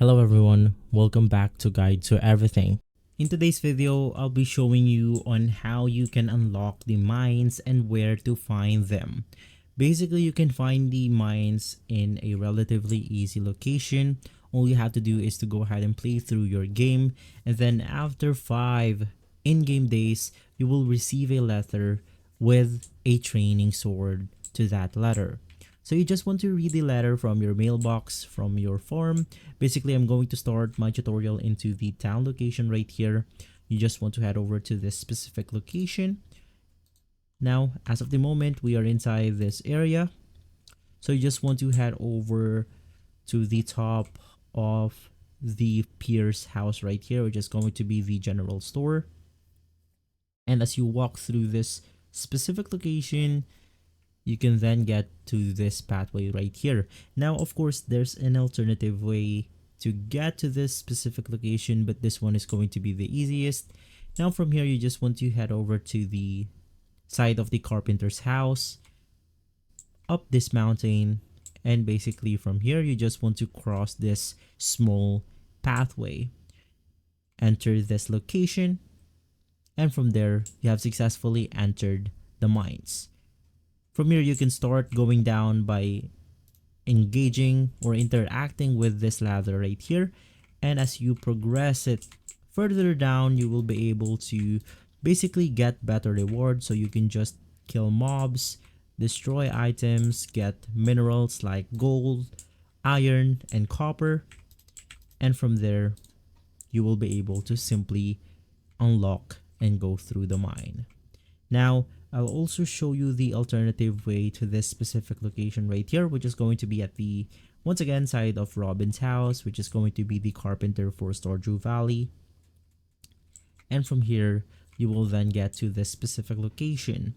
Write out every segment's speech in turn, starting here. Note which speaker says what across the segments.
Speaker 1: Hello everyone, welcome back to Guide to Everything. In today's video, I'll be showing you on how you can unlock the mines and where to find them. Basically, you can find the mines in a relatively easy location. All you have to do is to go ahead and play through your game, and then after 5 in-game days, you will receive a letter with a training sword to that letter. So you just want to read the letter from your mailbox, from your farm. Basically, I'm going to start my tutorial into the town location right here. You just want to head over to this specific location. Now, as of the moment, we are inside this area. So you just want to head over to the top of the Pierce house right here, which is going to be the general store. And as you walk through this specific location, you can then get to this pathway right here. Now, of course, there's an alternative way to get to this specific location, but this one is going to be the easiest. Now, from here, you just want to head over to the side of the carpenter's house, up this mountain, and basically from here, you just want to cross this small pathway, enter this location, and from there, you have successfully entered the mines. From here, you can start going down by engaging or interacting with this ladder right here. And as you progress it further down, you will be able to basically get better rewards. So you can just kill mobs, destroy items, get minerals like gold, iron, and copper. And from there, you will be able to simply unlock and go through the mine. Now, I'll also show you the alternative way to this specific location right here, which is going to be at the, once again, side of Robin's house, which is going to be the carpenter for Stardew Valley. And from here, you will then get to this specific location.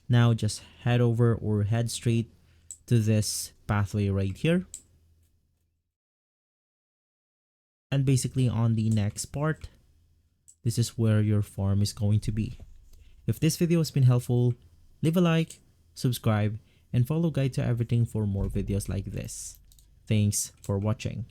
Speaker 1: Now, just head over or head straight to this pathway right here. And basically on the next part, this is where your farm is going to be. If this video has been helpful, leave a like, subscribe, and follow Guide to Everything for more videos like this. Thanks for watching.